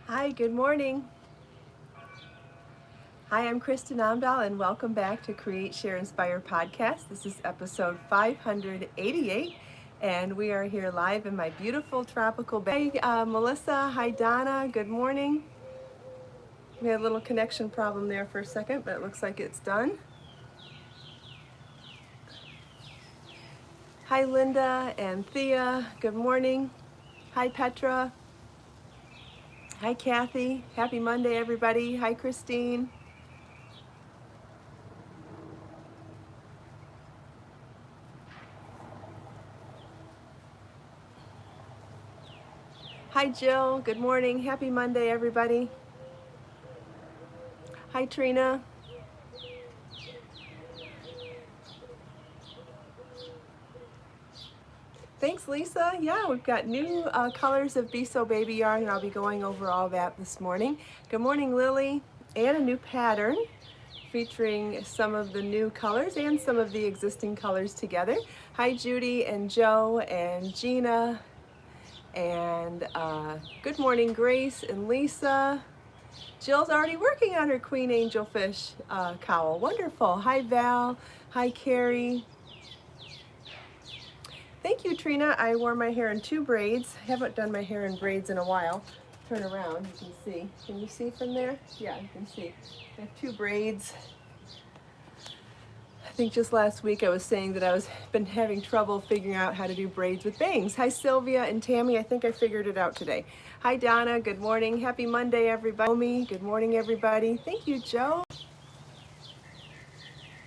Hi, good morning. Hi, I'm Kristin Omdahl, and welcome back to Create, Share, Inspire podcast. This is episode 588, and we are here live in my beautiful tropical bay. Hi, Melissa. Hi, Donna. Good morning. We had a little connection problem there for a second, but it looks like it's done. Hi, Linda and Thea. Good morning. Hi, Petra. Hi, Kathy. Happy Monday, everybody. Hi, Christine. Hi, Jill. Good morning. Happy Monday, everybody. Hi, Trina. Thanks, Lisa. Yeah, we've got new colors of Be So Baby yarn, and I'll be going over all that this morning. Good morning, Lily, and a new pattern featuring some of the new colors and some of the existing colors together. Hi, Judy and Joe and Gina, and good morning, Grace and Lisa. Jill's already working on her Queen Angelfish cowl. Wonderful. Hi, Val. Hi, Carrie. Thank you, Trina. I wore my hair in 2 braids. I haven't done my hair in braids in a while. Turn around, you can see. Can you see from there? Yeah, you can see. I have 2 braids. I think just last week I was saying that I was been having trouble figuring out how to do braids with bangs. Hi, Sylvia and Tammy. I think I figured it out today. Hi, Donna. Good morning. Happy Monday, everybody. Good morning, everybody. Thank you, Joe.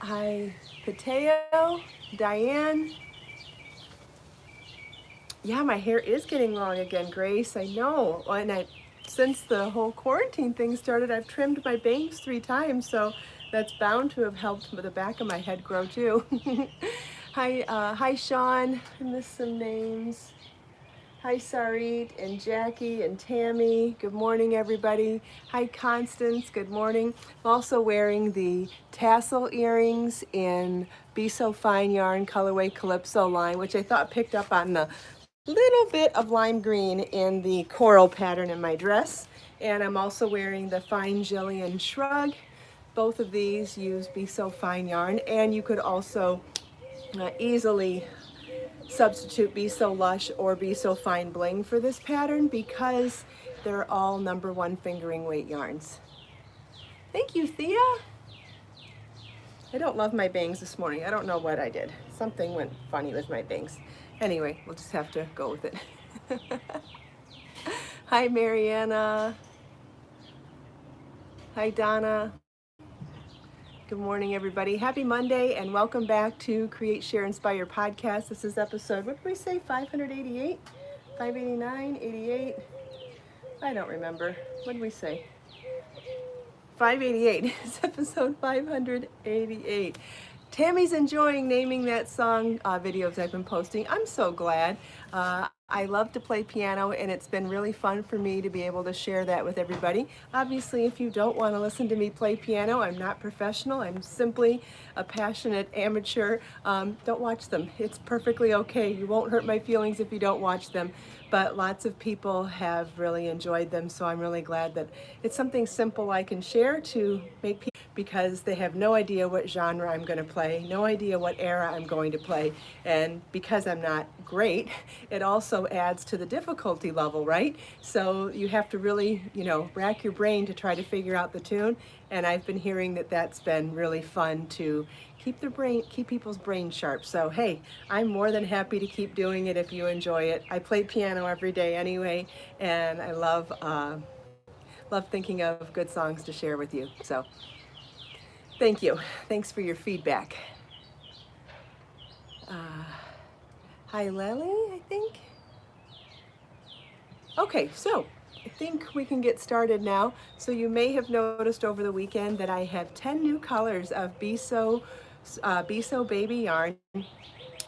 Hi, Pateo, Diane. Yeah, my hair is getting long again, Grace. I know. And since the whole quarantine thing started, I've trimmed my bangs 3 times, so that's bound to have helped the back of my head grow too. Hi, Sean. I missed some names. Hi, Sarit and Jackie and Tammy. Good morning, everybody. Hi, Constance. Good morning. I'm also wearing the tassel earrings in Be So Fine Yarn Colorway Calypso line, which I thought picked up on the little bit of lime green in the coral pattern in my dress. And I'm also wearing the Fine Jillian Shrug. Both of these use Be So Fine yarn, and you could also easily substitute Be So Lush or Be So Fine Bling for this pattern because they're all #1 fingering weight yarns. Thank you, Thea. I don't love my bangs this morning. I don't know what I did. Something went funny with my bangs. Anyway, we'll just have to go with it. Hi, Mariana. Hi, Donna. Good morning, everybody. Happy Monday, and welcome back to Create, Share, Inspire podcast. This is episode, what did we say, 588? 589, 88? I don't remember. What did we say? 588. It's episode 588. Tammy's enjoying naming that song videos I've been posting. I'm so glad. I love to play piano, and it's been really fun for me to be able to share that with everybody. Obviously, if you don't want to listen to me play piano, I'm not professional. I'm simply a passionate amateur. Don't watch them. It's perfectly okay. You won't hurt my feelings if you don't watch them. But lots of people have really enjoyed them, so I'm really glad that it's something simple I can share to make people, because they have no idea what genre I'm going to play, no idea what era I'm going to play, and because I'm not great, it also adds to the difficulty level, right? So you have to really, rack your brain to try to figure out the tune, and I've been hearing that that's been really fun to keep people's brains sharp. So hey, I'm more than happy to keep doing it if you enjoy it. I play piano every day anyway, and I love thinking of good songs to share with you. So thank you. Thanks for your feedback. Hi, Lily, I think. Okay, so I think we can get started now. So you may have noticed over the weekend that I have 10 new colors of Be So Baby yarn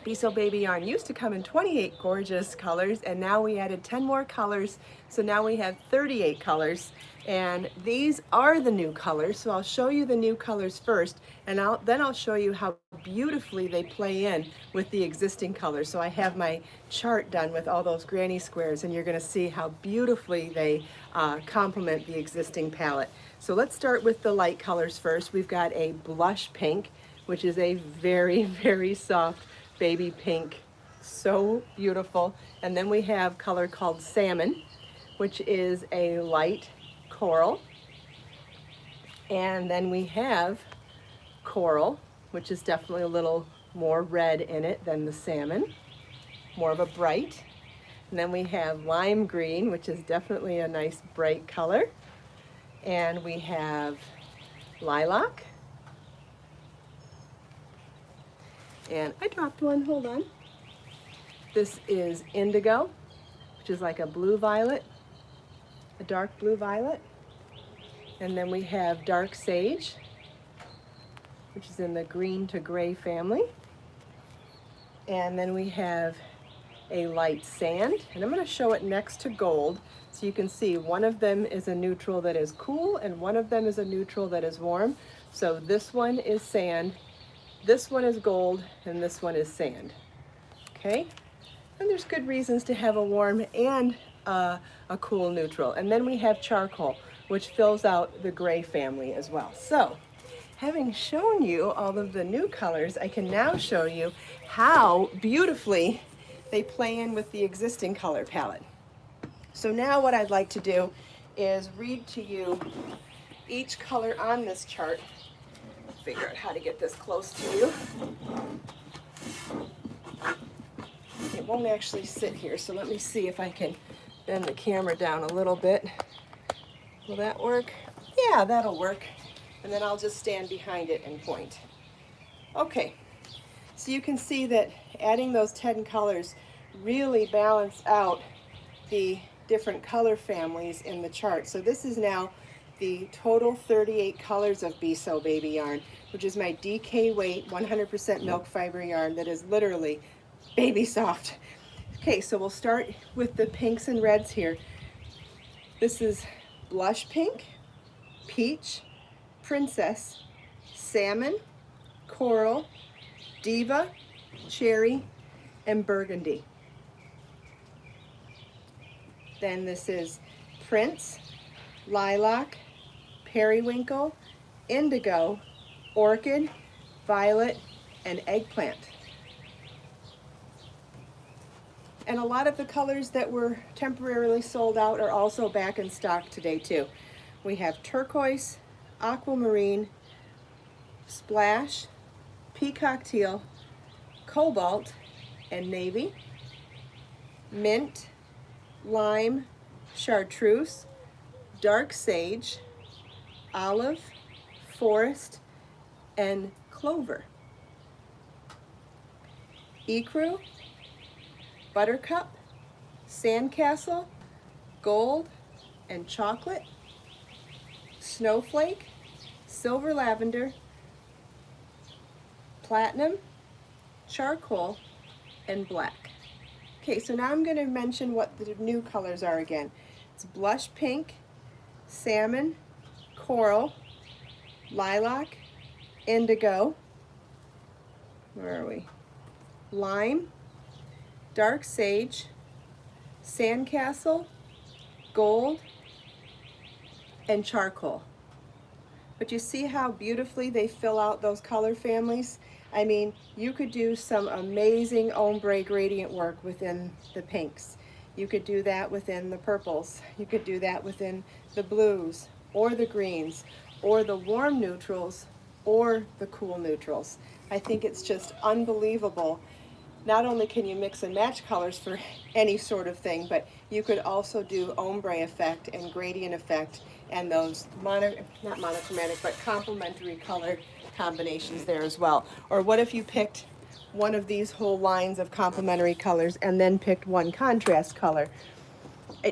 Be So Baby yarn used to come in 28 gorgeous colors, and now we added 10 more colors, so now we have 38 colors. And these are the new colors, so I'll show you the new colors first, and then I'll show you how beautifully they play in with the existing colors. So I have my chart done with all those granny squares, and you're going to see how beautifully they complement the existing palette. So let's start with the light colors first. We've got a blush pink, which is a very, very soft baby pink, so beautiful. And then we have color called salmon, which is a light coral. And then we have coral, which is definitely a little more red in it than the salmon, more of a bright. And then we have lime green, which is definitely a nice bright color. And we have lilac. And I dropped one, hold on. This is indigo, which is like a blue violet, a dark blue violet. And then we have dark sage, which is in the green to gray family. And then we have a light sand, and I'm going to show it next to gold so you can see one of them is a neutral that is cool and one of them is a neutral that is warm. So this one is sand, this one is gold, and this one is sand. Okay, and there's good reasons to have a warm and a cool neutral. And then we have charcoal, which fills out the gray family as well. So having shown you all of the new colors, I can now show you how beautifully they play in with the existing color palette. So now what I'd like to do is read to you each color on this chart. Figure out how to get this close to you. It won't actually sit here, so let me see if I can bend the camera down a little bit. Will that work? Yeah, that'll work. And then I'll just stand behind it and point. Okay, so you can see that adding those 10 colors really balance out the different color families in the chart. So this is now the total 38 colors of Be So Baby yarn, which is my DK weight 100% milk fiber yarn that is literally baby soft. Okay, so we'll start with the pinks and reds here. This is blush pink, peach, princess, salmon, coral, diva, cherry, and burgundy. Then this is prince, lilac, periwinkle, indigo, orchid, violet, and eggplant. And a lot of the colors that were temporarily sold out are also back in stock today too. We have turquoise, aquamarine, splash, peacock teal, cobalt, and navy, mint, lime, chartreuse, dark sage, olive, forest, and clover. Ecru, buttercup, sandcastle, gold, and chocolate, snowflake, silver lavender, platinum, charcoal, and black. Okay, so now I'm going to mention what the new colors are again. It's blush pink, salmon, coral, lilac, indigo, where are we? Lime, dark sage, sandcastle, gold, and charcoal. But you see how beautifully they fill out those color families? I mean, you could do some amazing ombre gradient work within the pinks. You could do that within the purples. You could do that within the blues, or the greens, or the warm neutrals, or the cool neutrals. I think it's just unbelievable. Not only can you mix and match colors for any sort of thing, but you could also do ombre effect and gradient effect and those not monochromatic, but complementary color combinations there as well. Or what if you picked one of these whole lines of complementary colors and then picked one contrast color?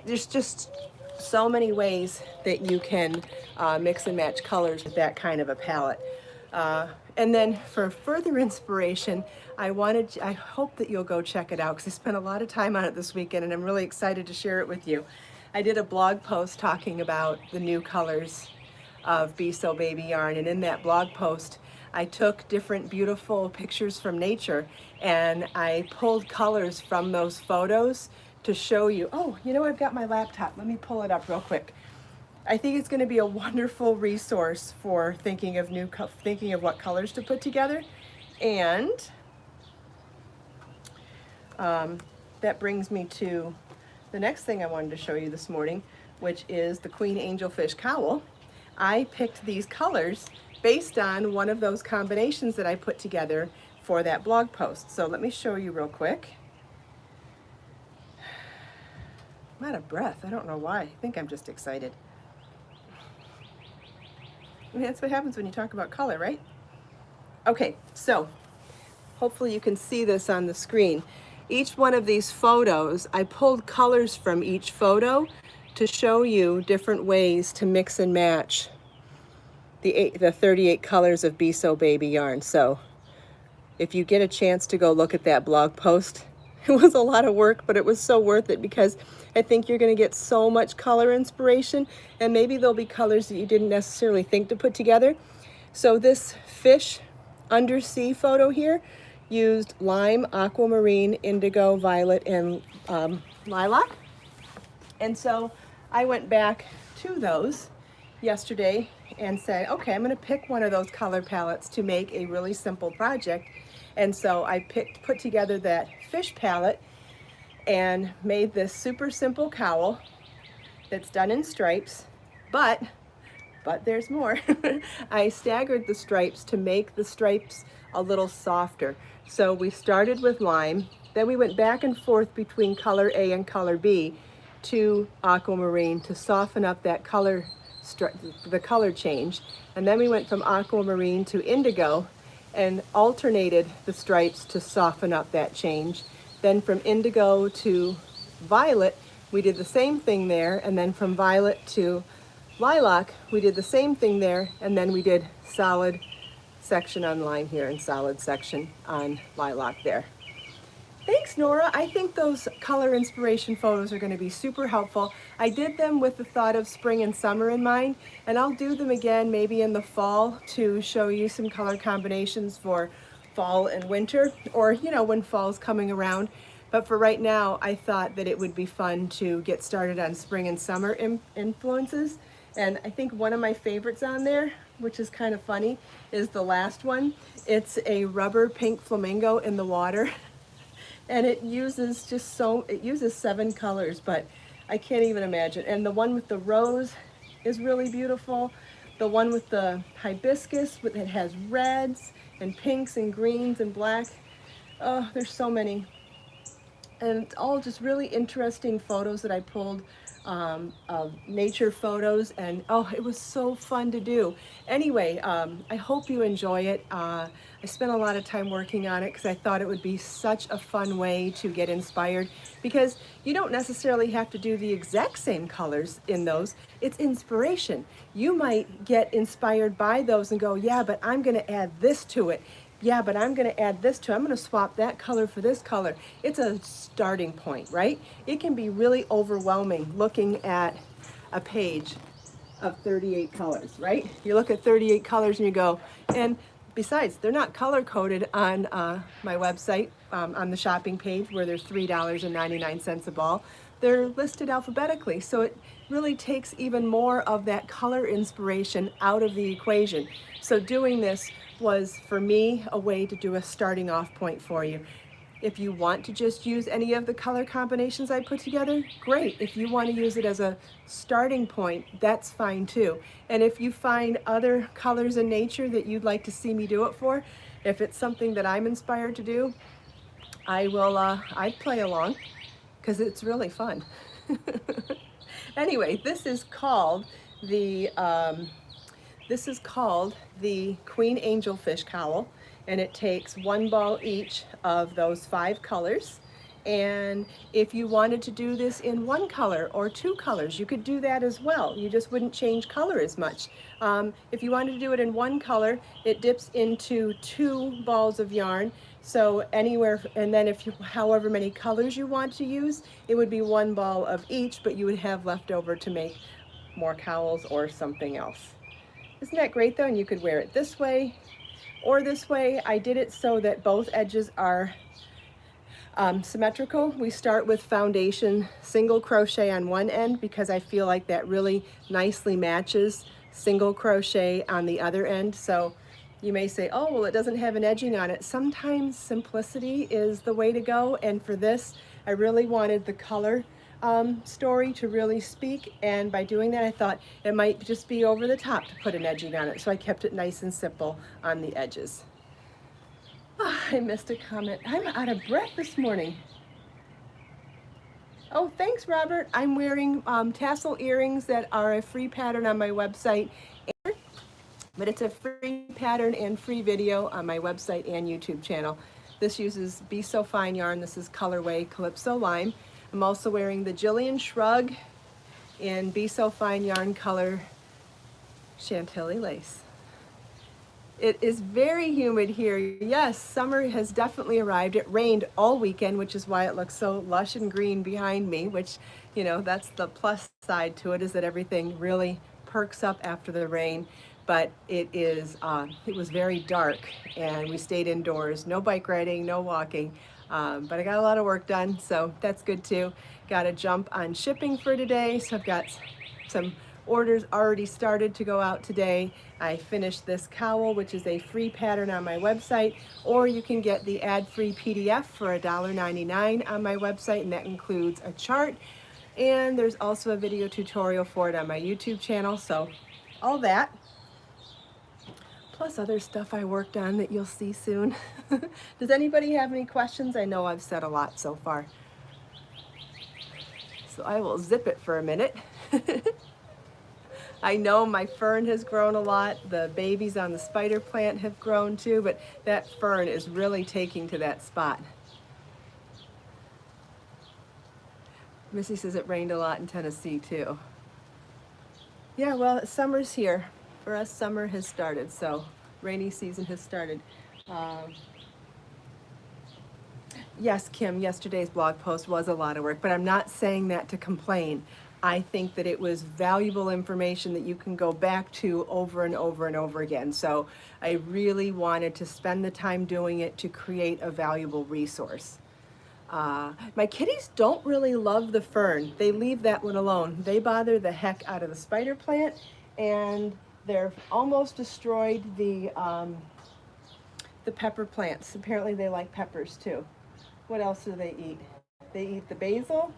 There's just so many ways that you can mix and match colors with that kind of a palette. And then for further inspiration, I hope that you'll go check it out because I spent a lot of time on it this weekend and I'm really excited to share it with you. I did a blog post talking about the new colors of Be So Baby yarn, and in that blog post I took different beautiful pictures from nature and I pulled colors from those photos to show you. Oh, you know, I've got my laptop. Let me pull it up real quick. I think it's going to be a wonderful resource for thinking of what colors to put together. And that brings me to the next thing I wanted to show you this morning, which is the Queen Angelfish cowl. I picked these colors based on one of those combinations that I put together for that blog post. So let me show you real quick. I'm out of breath. I don't know why. I think I'm just excited. I mean, that's what happens when you talk about color, right? Okay, so hopefully you can see this on the screen. Each one of these photos, I pulled colors from each photo to show you different ways to mix and match the 38 colors of Be So Baby yarn. So if you get a chance to go look at that blog post, it was a lot of work, but it was so worth it because I think you're going to get so much color inspiration, and maybe there'll be colors that you didn't necessarily think to put together. So this fish undersea photo here used lime, aquamarine, indigo, violet, and lilac. And so I went back to those yesterday and said, okay, I'm going to pick one of those color palettes to make a really simple project. And so I put together that fish palette and made this super simple cowl that's done in stripes, but there's more. I staggered the stripes to make the stripes a little softer. So we started with lime, then we went back and forth between color A and color B to aquamarine to soften up that color, the color change. And then we went from aquamarine to indigo and alternated the stripes to soften up that change. Then from indigo to violet, we did the same thing there, and then from violet to lilac, we did the same thing there, and then we did solid section on lime here and solid section on lilac there. Thanks, Nora. I think those color inspiration photos are going to be super helpful. I did them with the thought of spring and summer in mind, and I'll do them again maybe in the fall to show you some color combinations for fall and winter, or you know, when fall's coming around. But for right now, I thought that it would be fun to get started on spring and summer influences. And I think one of my favorites on there, which is kind of funny, is the last one. It's a rubber pink flamingo in the water. And it uses it uses 7 colors, but I can't even imagine. And the one with the rose is really beautiful. The one with the hibiscus, it has reds and pinks and greens and black. Oh, there's so many. And it's all just really interesting photos that I pulled of nature photos, and oh, it was so fun to do. Anyway, I hope you enjoy it. I spent a lot of time working on it because I thought it would be such a fun way to get inspired, because you don't necessarily have to do the exact same colors in those. It's inspiration. You might get inspired by those and go, yeah, but I'm going to add this to it. Yeah, but I'm going to add this to it. I'm going to swap that color for this color. It's a starting point, right? It can be really overwhelming looking at a page of 38 colors, right? You look at 38 colors and you go, and besides, they're not color coded on my website, on the shopping page where there's $3.99 a ball. They're listed alphabetically, so it really takes even more of that color inspiration out of the equation. So doing this was, for me, a way to do a starting off point for you. If you want to just use any of the color combinations I put together, great. If you want to use it as a starting point, that's fine too. And if you find other colors in nature that you'd like to see me do it for, if it's something that I'm inspired to do, I'd play along because it's really fun. Anyway, this is called the Queen Angelfish cowl, and it takes 1 ball each of those 5 colors, And if you wanted to do this in one color or two colors, you could do that as well. You just wouldn't change color as much. If you wanted to do it in one color, it dips into 2 balls of yarn. So anywhere, and then if you, however many colors you want to use, it would be 1 ball of each, but you would have left over to make more cowls or something else. Isn't that great though? And you could wear it this way or this way. I did it so that both edges are symmetrical. We start with foundation single crochet on one end because I feel like that really nicely matches single crochet on the other end. So you may say, oh, well, it doesn't have an edging on it. Sometimes simplicity is the way to go. And for this, I really wanted the color story to really speak. And by doing that, I thought it might just be over the top to put an edging on it. So I kept it nice and simple on the edges. Oh, I missed a comment. I'm out of breath this morning. Oh, thanks, Robert. I'm wearing tassel earrings that are a free pattern on my website. But it's a free pattern and free video on my website and YouTube channel. This uses Be So Fine yarn. This is colorway Calypso Lime. I'm also wearing the Jillian Shrug in Be So Fine yarn color Chantilly lace. It is very humid here. Yes, summer has definitely arrived. It rained all weekend, which is why it looks so lush and green behind me, which, you know, that's the plus side to it, is that everything really perks up after the rain. But it was very dark and we stayed indoors. No bike riding, no walking, but I got a lot of work done, so that's good too. Got to jump on shipping for today, so I've got some orders already started to go out today. I finished this cowl, which is a free pattern on my website, or you can get the ad-free PDF for $1.99 on my website, and that includes a chart, and there's also a video tutorial for it on my YouTube channel. So all that, plus other stuff I worked on that you'll see soon. Does anybody have any questions? I know I've said a lot so far, so I will zip it for a minute. I know my fern has grown a lot. The babies on the spider plant have grown too, but that fern is really taking to that spot. Missy says it rained a lot in Tennessee too. Yeah, well, summer's here. For us, summer has started, so rainy season has started. Yes, Kim, yesterday's blog post was a lot of work, but I'm not saying that to complain. I think that it was valuable information that you can go back to over and over and over again. So I really wanted to spend the time doing it to create a valuable resource. My kitties don't really love the fern. They leave that one alone. They bother the heck out of the spider plant, and they're almost destroyed the pepper plants. Apparently they like peppers too. What else do they eat? They eat the basil.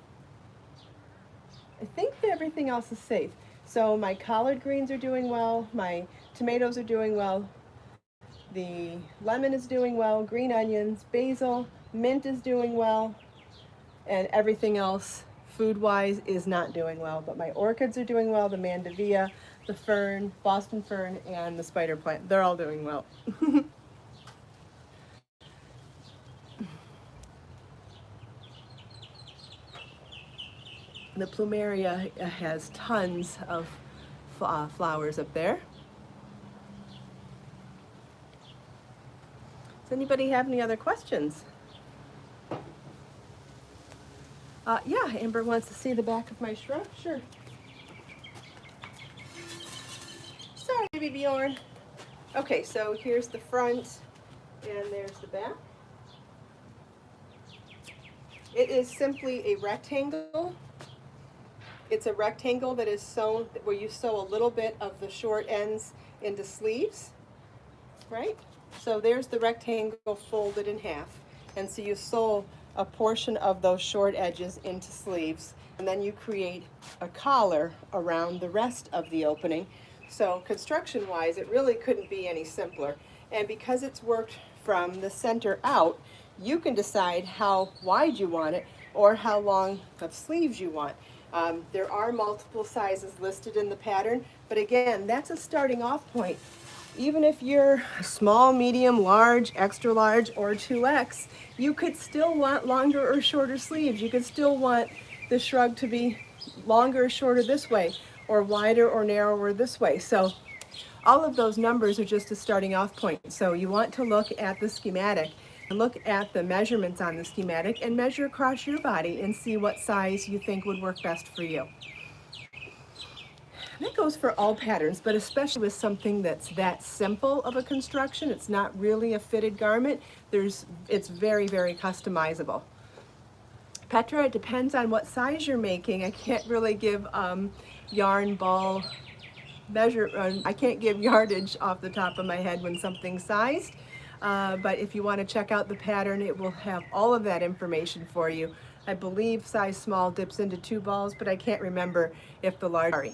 I think that everything else is safe. So my collard greens are doing well, my tomatoes are doing well, the lemon is doing well, green onions, basil, mint is doing well, and everything else food-wise is not doing well. But my orchids are doing well, the mandevilla, the fern, Boston fern, and the spider plant. They're all doing well. The plumeria has tons of flowers up there. Does anybody have any other questions? Yeah, Amber wants to see the back of my shrub. Sure. Sorry, baby Bjorn. Okay, so here's the front and there's the back. It is simply a rectangle. It's a rectangle that is sewn, where you sew a little bit of the short ends into sleeves, right? So there's the rectangle folded in half. And so you sew a portion of those short edges into sleeves, and then you create a collar around the rest of the opening. So construction-wise, it really couldn't be any simpler. And because it's worked from the center out, you can decide how wide you want it or how long of sleeves you want. There are multiple sizes listed in the pattern, but again, that's a starting off point. Even if you're small, medium, large, extra large, or 2X, you could still want longer or shorter sleeves. You could still want the shrug to be longer or shorter this way, or wider or narrower this way. So all of those numbers are just a starting off point. So you want to look at the schematic and look at the measurements on the schematic and measure across your body and see what size you think would work best for you. That goes for all patterns, but especially with something that's that simple of a construction. It's not really a fitted garment. It's very, very customizable. Petra, it depends on what size you're making. I can't really give yarn ball measure, I can't give yardage off the top of my head when something's sized, but if you want to check out the pattern, it will have all of that information for you. I believe size small dips into 2 balls, but I can't remember if the large.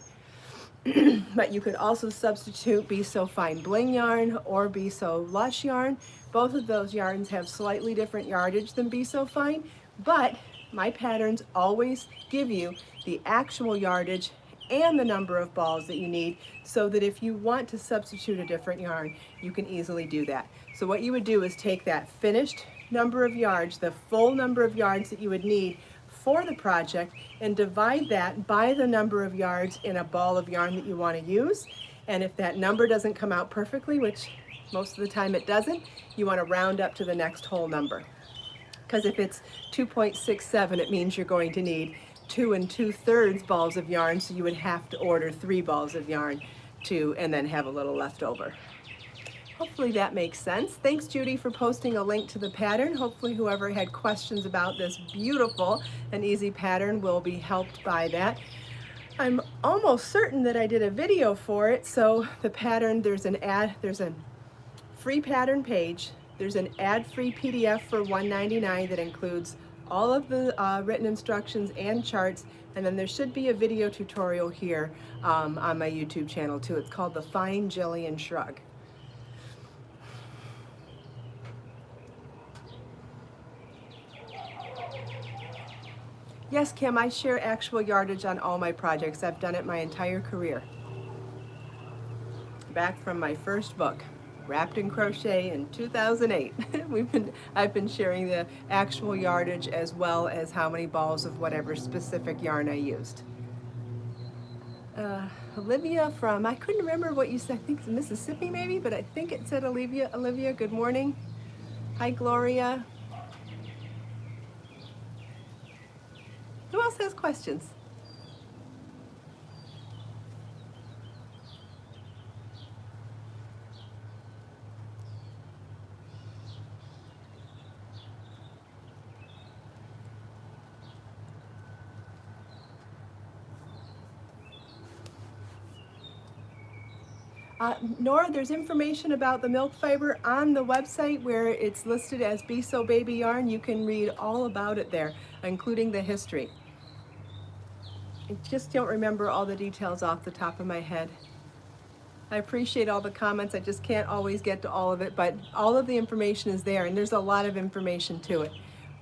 But you could also substitute Be So Fine Bling yarn or Be So Lush yarn. Both of those yarns have slightly different yardage than Be So Fine, but my patterns always give you the actual yardage and the number of balls that you need, so that if you want to substitute a different yarn, you can easily do that. So what you would do is take that finished number of yards, the full number of yards that you would need for the project, and divide that by the number of yards in a ball of yarn that you want to use. And if that number doesn't come out perfectly, which most of the time it doesn't, you want to round up to the next whole number. Because if it's 2.67, it means you're going to need 2 2/3 balls of yarn, so you would have to order 3 balls of yarn and then have a little left over. Hopefully that makes sense. Thanks, Judy, for posting a link to the pattern. Hopefully whoever had questions about this beautiful and easy pattern will be helped by that. I'm almost certain that I did a video for it. So the pattern, there's a free pattern page. There's an ad-free PDF for $1.99 that includes all of the written instructions and charts. And then there should be a video tutorial here on my YouTube channel too. It's called the Fine Jillian Shrug. Yes, Kim, I share actual yardage on all my projects. I've done it my entire career. Back from my first book, Wrapped in Crochet in 2008. I've been sharing the actual yardage as well as how many balls of whatever specific yarn I used. Olivia from, I couldn't remember what you said, I think it's Mississippi maybe, but I think it said Olivia. Olivia, good morning. Hi, Gloria. Who else has questions? Nora, there's information about the milk fiber on the website where it's listed as Be So Baby Yarn. You can read all about it there, including the history. I just don't remember all the details off the top of my head. I appreciate all the comments. I just can't always get to all of it, but all of the information is there, and there's a lot of information to it.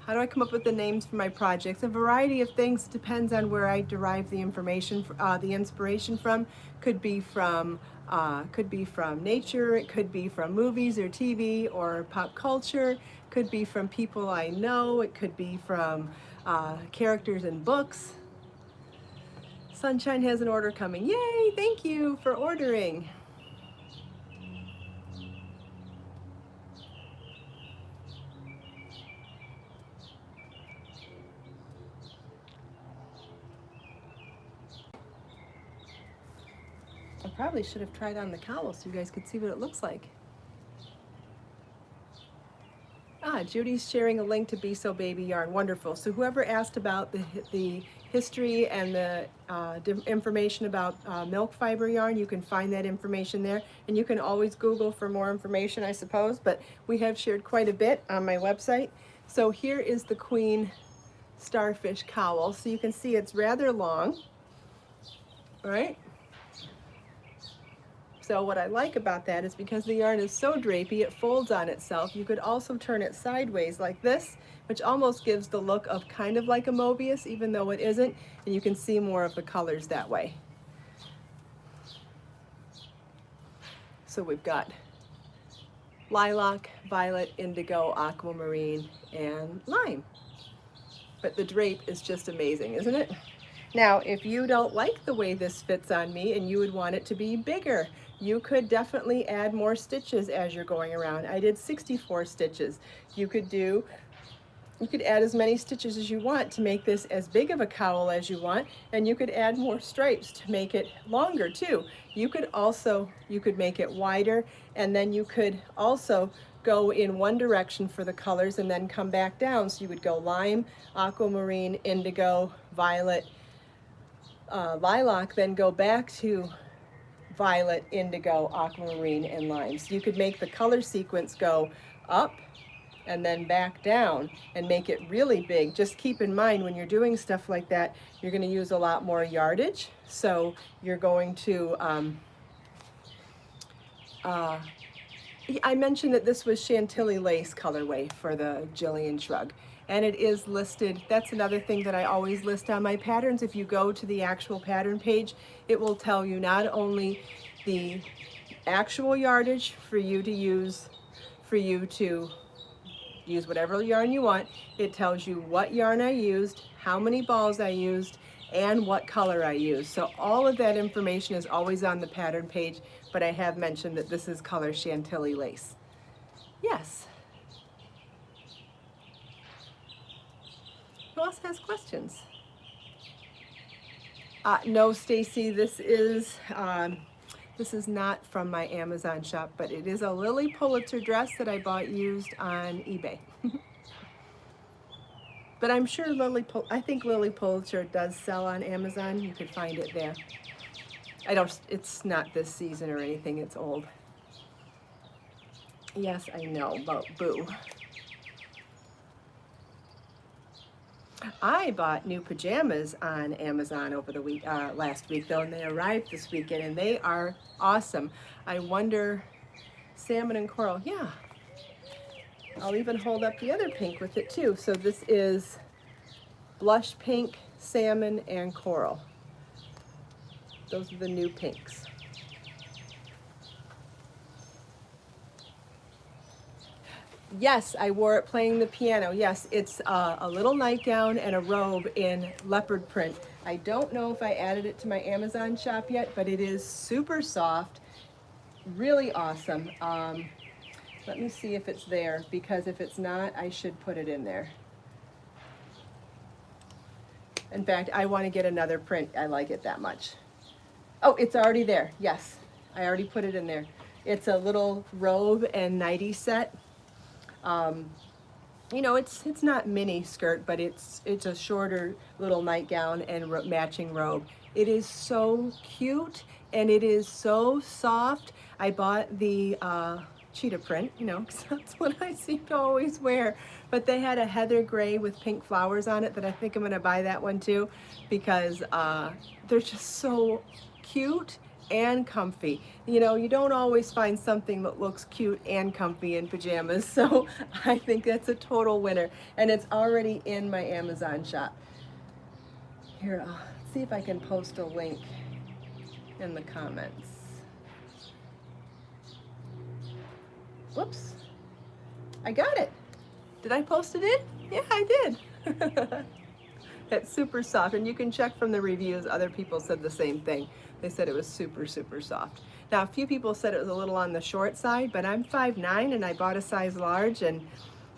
How do I come up with the names for my projects? A variety of things, depends on where I derive the information, the inspiration from. Could be from nature, it could be from movies or TV or pop culture, could be from people I know, it could be from characters in books. Sunshine has an order coming. Yay, thank you for ordering. I probably should have tried on the cowl so you guys could see what it looks like. Judy's sharing a link to Be So Baby Yarn. Wonderful. So whoever asked about the history and the information about milk fiber yarn, you can find that information there. And you can always Google for more information, I suppose, but we have shared quite a bit on my website. So here is the Queen Starfish cowl. So you can see it's rather long, right? So what I like about that is because the yarn is so drapey, it folds on itself. You could also turn it sideways like this, which almost gives the look of kind of like a Mobius, even though it isn't, and you can see more of the colors that way. So we've got lilac, violet, indigo, aquamarine, and lime. But the drape is just amazing, isn't it? Now, if you don't like the way this fits on me and you would want it to be bigger, you could definitely add more stitches as you're going around. I did 64 stitches. You could add as many stitches as you want to make this as big of a cowl as you want, and you could add more stripes to make it longer too. You could make it wider, and then you could also go in one direction for the colors and then come back down. So you would go lime, aquamarine, indigo, violet, lilac, then go back to violet, indigo, aquamarine, and lime. So you could make the color sequence go up and then back down and make it really big. Just keep in mind when you're doing stuff like that, you're going to use a lot more yardage. So you're going to, I mentioned that this was Chantilly lace colorway for the Jillian shrug. And it is listed, that's another thing that I always list on my patterns. If you go to the actual pattern page, it will tell you not only the actual yardage for you to use whatever yarn you want. It tells you what yarn I used, how many balls I used, and what color I used. So all of that information is always on the pattern page, but I have mentioned that this is color Chantilly lace. Yes. Who else has questions? No, Stacy, this is not from my Amazon shop, but it is a Lily Pulitzer dress that I bought used on eBay. But I'm sure I think Lily Pulitzer does sell on Amazon. You could find it there. It's not this season or anything, it's old. Yes, I know about Boo. I bought new pajamas on Amazon over the last week though, and they arrived this weekend, and they are awesome. I wonder, salmon and coral, yeah. I'll even hold up the other pink with it too. So this is blush pink, salmon, and coral. Those are the new pinks. Yes, I wore it playing the piano. Yes, it's a little nightgown and a robe in leopard print. I don't know if I added it to my Amazon shop yet, but it is super soft, really awesome. Let me see if it's there, because if it's not, I should put it in there. In fact, I want to get another print. I like it that much. Oh, it's already there. Yes, I already put it in there. It's a little robe and nightie set. You know, it's not mini skirt, but it's a shorter little nightgown and matching robe. It is so cute and it is so soft. I bought the cheetah print, you know, because that's what I seem to always wear. But they had a heather gray with pink flowers on it that I think I'm going to buy that one too, because they're just so cute and comfy. You know, you don't always find something that looks cute and comfy in pajamas, so I think that's a total winner, and it's already in my Amazon shop. Here, I'll see if I can post a link in the comments. Whoops, I got it. Did I post it in? Yeah, I did. It's super soft, and you can check from the reviews. Other people said the same thing. They said it was super, super soft. Now, a few people said it was a little on the short side, but I'm 5'9", and I bought a size large, and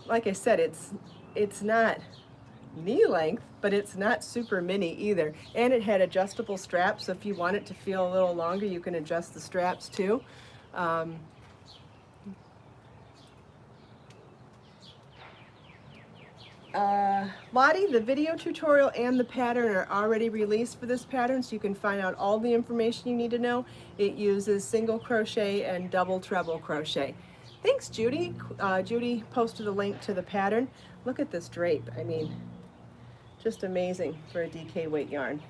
like I said, it's not knee length, but it's not super mini either. And it had adjustable straps, so if you want it to feel a little longer, you can adjust the straps too. Lottie, the video tutorial and the pattern are already released for this pattern, so you can find out all the information you need to know. It uses single crochet and double treble crochet. Thanks, Judy. Judy posted a link to the pattern. Look at this drape. I mean, just amazing for a DK weight yarn.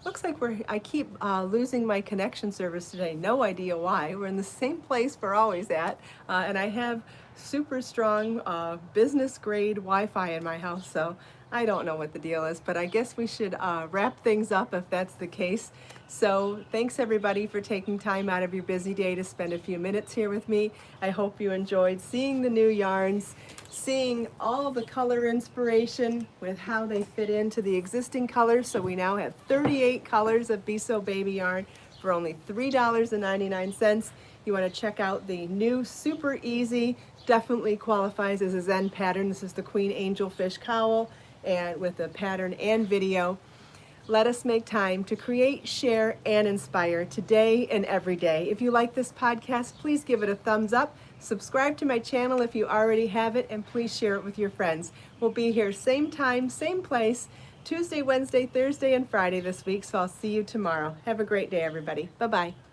Looks like I keep losing my connection service today. No idea why. We're in the same place we're always at, and I have super strong business grade Wi-Fi in my house, so I don't know what the deal is, but I guess we should wrap things up if that's the case. So thanks everybody for taking time out of your busy day to spend a few minutes here with me. I hope you enjoyed seeing the new yarns, seeing all the color inspiration with how they fit into the existing colors. So we now have 38 colors of Be So Baby yarn for only $3.99. You want to check out the new super easy, definitely qualifies as a Zen pattern. This is the Queen Angelfish cowl, and with the pattern and video. Let us make time to create, share, and inspire today and every day. If you like this podcast, please give it a thumbs up. Subscribe to my channel if you already have it, and please share it with your friends. We'll be here same time, same place, Tuesday, Wednesday, Thursday, and Friday this week, so I'll see you tomorrow. Have a great day, everybody. Bye-bye.